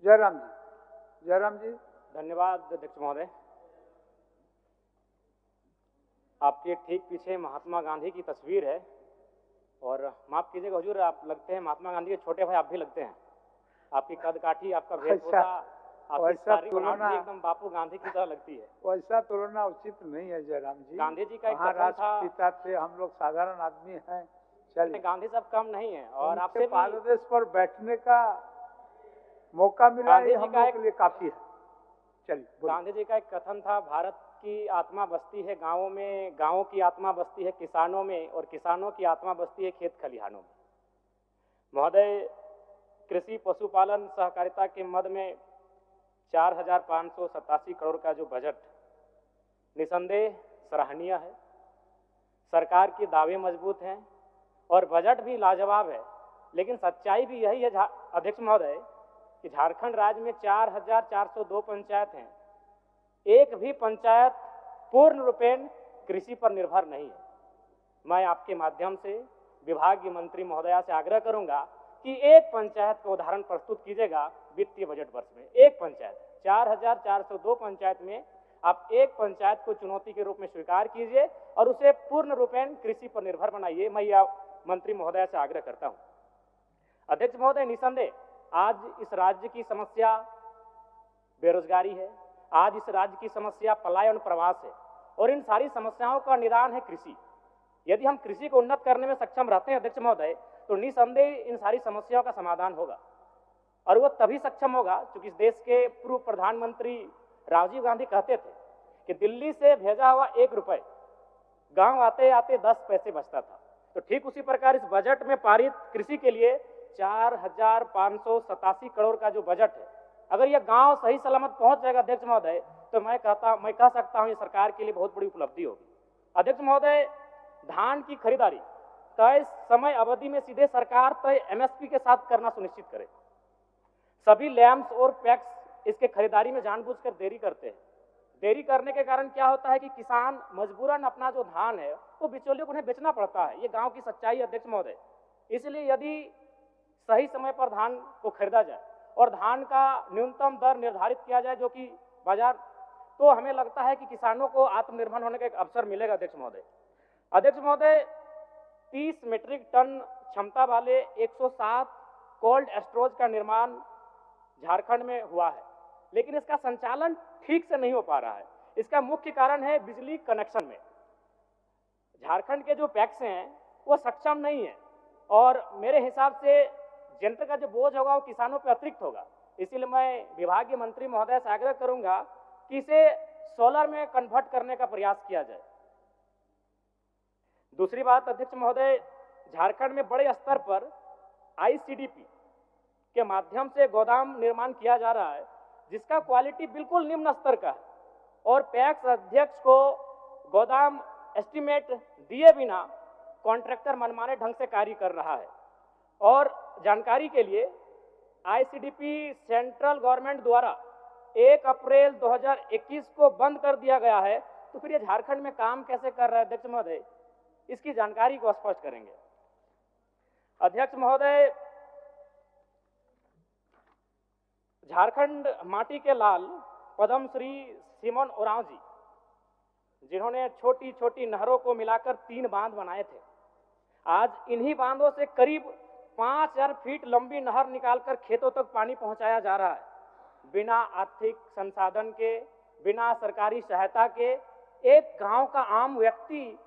जयराम जी। धन्यवाद अध्यक्ष महोदय। आपके ठीक पीछे महात्मा गांधी की तस्वीर है और माफ कीजिएगा हुजूर, आप लगते हैं महात्मा गांधी के छोटे भाई, आप भी लगते हैं। आपकी कदकाठी, आपका वेशभूषा, आपकी सारी बनावट भी एकदम बापू गांधी की तरह लगती है। वैसा तुलना उचित नहीं है जयराम जी। गांधी जी का एक कथन था, राष्ट्रपिता थे, हम लोग साधारण आदमी हैं। चलिए, गांधी साहब कम नहीं है और आपसे पाददेश पर बैठने का मौका मिला, ये हम लोग के लिए काफी है। चलिए, गांधी जी का एक कथन था, भारत की आत्मा बसती है गांवों में, गांवों की आत्मा बसती है किसानों में और किसानों की आत्मा बसती है खेत खलिहानों में। महोदय, कृषि पशुपालन सहकारिता के मद में 4,587 करोड़ का जो बजट निसंदेह सराहनीय है। सरकार के दावे मजबूत हैं और बजट भी लाजवाब है, लेकिन सच्चाई भी यही है अध्यक्ष महोदय कि झारखंड राज्य में 4,402 पंचायत हैं। एक भी पंचायत पूर्ण रूपेण कृषि पर निर्भर नहीं है। मैं आपके माध्यम से विभागीय मंत्री महोदया से आग्रह करूंगा कि एक पंचायत का उदाहरण प्रस्तुत कीजिएगा वित्तीय बजट वर्ष में। एक पंचायत, 4,402 पंचायत में आप एक पंचायत को चुनौती के रूप में स्वीकार कीजिए और उसे पूर्ण रूपेण कृषि पर निर्भर बनाइए। मैं यह मंत्री महोदया से आग्रह करता हूं। अध्यक्ष महोदय, निसंदेह आज इस राज्य की समस्या बेरोजगारी है, आज इस राज्य की समस्या पलायन प्रवास है और इन सारी समस्याओं का निदान है कृषि। यदि हम कृषि को उन्नत करने में सक्षम रहते हैं अध्यक्ष महोदय, तो निसंदेह इन सारी समस्याओं का समाधान होगा और वो तभी सक्षम होगा क्योंकि इस देश के पूर्व प्रधानमंत्री राजीव गांधी कहते थे कि दिल्ली से भेजा हुआ 1 रुपए गांव आते आते 10 पैसे बचता था। तो ठीक उसी प्रकार इस बजट में पारित कृषि के लिए 4,587 करोड़ का जो बजट है, अगर यह गांव सही सलामत पहुंच जाएगा अध्यक्ष महोदय, तो मैं कह सकता हूं ये सरकार के लिए बहुत बड़ी उपलब्धि होगी। अध्यक्ष महोदय, धान की खरीदारी तय समय अवधि में सीधे सरकार तय एमएसपी के साथ करना सुनिश्चित करे। सभी लैम्स और पैक्स इसके खरीदारी में जानबूझकर देरी करते हैं। देरी करने के कारण क्या होता है कि किसान मजबूरन अपना जो धान है वो बिचौलियों को उन्हें बेचना पड़ता है। ये गांव की सच्चाई है अध्यक्ष महोदय। इसलिए यदि सही समय पर धान को खरीदा जाए और धान का न्यूनतम दर निर्धारित किया जाए जो कि बाजार, तो हमें लगता है कि किसानों को आत्मनिर्भर होने का एक अवसर मिलेगा अध्यक्ष महोदय। अध्यक्ष महोदय, 30 मीट्रिक टन क्षमता वाले 107 कोल्ड स्टोरेज का निर्माण झारखंड में हुआ है, लेकिन इसका संचालन ठीक से नहीं हो पा रहा है। इसका मुख्य कारण है बिजली कनेक्शन में। झारखंड के जो पैक्स हैं वो सक्षम नहीं है और मेरे हिसाब से जनता का जो बोझ होगा वो किसानों पर अतिरिक्त होगा। इसीलिए मैं विभागीय मंत्री महोदय से आग्रह करूंगा कि इसे सोलर में कन्वर्ट करने का प्रयास किया जाए। दूसरी बात अध्यक्ष महोदय, झारखंड में बड़े स्तर पर आईसीडीपी के माध्यम से गोदाम निर्माण किया जा रहा है जिसका क्वालिटी बिल्कुल निम्न स्तर का है और पैक्स अध्यक्ष को गोदाम एस्टीमेट दिए बिना कॉन्ट्रैक्टर मनमाने ढंग से कार्य कर रहा है। और जानकारी के लिए आईसीडीपी सेंट्रल गवर्नमेंट द्वारा 1 अप्रैल 2021 को बंद कर दिया गया है, तो फिर ये झारखंड में काम कैसे कर रहा है अध्यक्ष महोदय, इसकी जानकारी को स्पष्ट करेंगे। अध्यक्ष महोदय, झारखंड माटी के लाल पद्म श्री सिमोन ओरांव जी, जिन्होंने छोटी छोटी नहरों को मिलाकर 3 बांध बनाए थे, आज इन्हीं बांधों से करीब 5,000 फीट लंबी नहर निकालकर खेतों तक पानी पहुंचाया जा रहा है। बिना आर्थिक संसाधन के, बिना सरकारी सहायता के एक गांव का आम व्यक्ति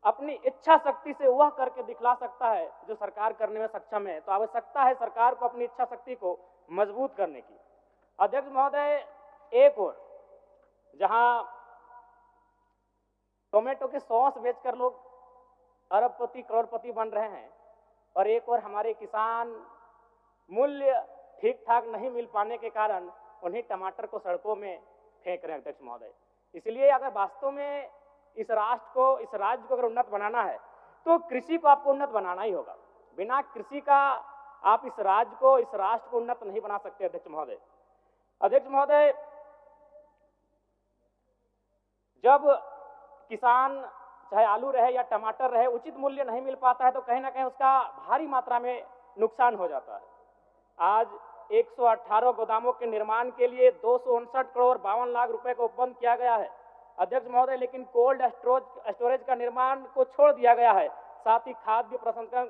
अपनी इच्छा शक्ति से वह करके दिखला सकता है जो सरकार करने में सक्षम है। तो आवश्यकता है सरकार को अपनी इच्छा शक्ति को मजबूत करने की। अध्यक्ष महोदय, एक और जहां टोमेटो के सॉस बेचकर लोग अरबपति करोड़पति बन रहे हैं और एक और हमारे किसान मूल्य ठीक ठाक नहीं मिल पाने के कारण उन्हीं टमाटर को सड़कों में फेंक रहे हैं अध्यक्ष महोदय। इसलिए अगर वास्तव में इस राष्ट्र को, इस राज्य को अगर उन्नत बनाना है तो कृषि को आपको उन्नत बनाना ही होगा। बिना कृषि का आप इस राज्य को, इस राष्ट्र को उन्नत नहीं बना सकते अध्यक्ष महोदय। अध्यक्ष महोदय, जब किसान चाहे आलू रहे या टमाटर रहे उचित मूल्य नहीं मिल पाता है तो कहीं ना कहीं उसका भारी मात्रा में नुकसान हो जाता है। आज 118 गोदामों के निर्माण के लिए 259 करोड़ 52 लाख रुपए का उपबंध किया गया है अध्यक्ष महोदय, लेकिन कोल्ड स्टोरेज का निर्माण को छोड़ दिया गया है। साथ ही खाद्य प्रसंस्करण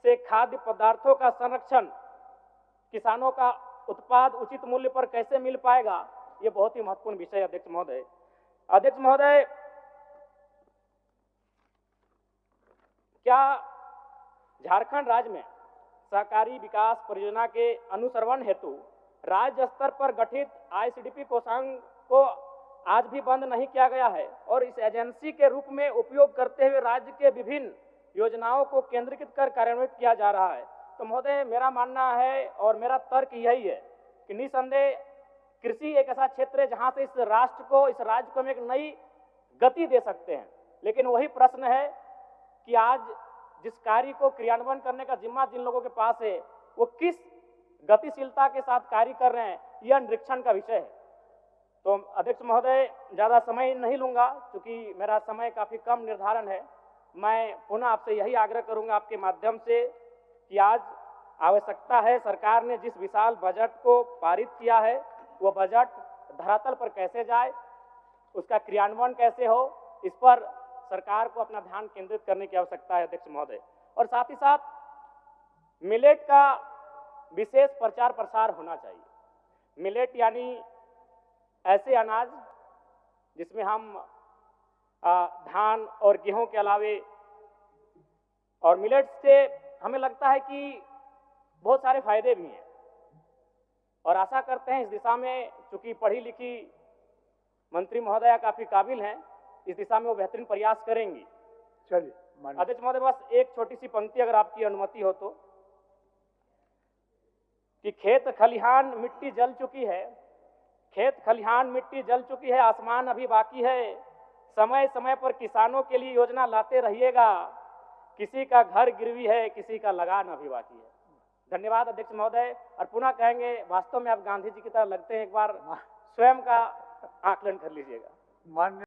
से खाद्य पदार्थों का संरक्षण, किसानों का उत्पाद उचित मूल्य पर कैसे मिल पाएगा, ये बहुत ही महत्वपूर्ण विषय है अध्यक्ष महोदय। अध्यक्ष महोदय, क्या झारखंड राज्य में सहकारी विकास परियोजना के अनुश्रवण हेतु राज्य स्तर पर गठित आईसीडीपी कोषांग को आज भी बंद नहीं किया गया है और इस एजेंसी के रूप में उपयोग करते हुए राज्य के विभिन्न योजनाओं को केंद्रीकृत कर कार्यान्वित किया जा रहा है? तो महोदय, मेरा मानना है और मेरा तर्क यही है कि निसंदेह कृषि एक ऐसा क्षेत्र है जहां से इस राष्ट्र को, इस राज्य को हम एक नई गति दे सकते हैं। लेकिन वही प्रश्न है कि आज जिस कार्य को क्रियान्वयन करने का जिम्मा जिन लोगों के पास है, वो किस गतिशीलता के साथ कार्य कर रहे हैं, यह निरीक्षण का विषय है। तो अध्यक्ष महोदय, ज़्यादा समय नहीं लूंगा क्योंकि मेरा समय काफ़ी कम निर्धारण है। मैं पुनः आपसे यही आग्रह करूंगा आपके माध्यम से कि आज आवश्यकता है, सरकार ने जिस विशाल बजट को पारित किया है वो बजट धरातल पर कैसे जाए, उसका क्रियान्वयन कैसे हो, इस पर सरकार को अपना ध्यान केंद्रित करने की आवश्यकता है अध्यक्ष महोदय। और साथ ही साथ मिलेट का विशेष प्रचार प्रसार होना चाहिए। मिलेट यानी ऐसे अनाज जिसमें हम धान और गेहूं के अलावे, और मिलेट से हमें लगता है कि बहुत सारे फायदे भी हैं और आशा करते हैं इस दिशा में, चूंकि पढ़ी लिखी मंत्री महोदया काफी काबिल हैं, इस दिशा में वो बेहतरीन प्रयास करेंगी। चलिए अध्यक्ष महोदय, बस एक छोटी सी पंक्ति अगर आपकी अनुमति हो तो, कि खेत खलिहान मिट्टी जल चुकी है, खेत खलिहान मिट्टी जल चुकी है, आसमान अभी बाकी है, समय समय पर किसानों के लिए योजना लाते रहिएगा, किसी का घर गिरवी है, किसी का लगान अभी बाकी है। धन्यवाद अध्यक्ष महोदय। और पुनः कहेंगे, वास्तव में आप गांधी जी की तरह लगते हैं, एक बार स्वयं का आकलन कर लीजिएगा। मान्य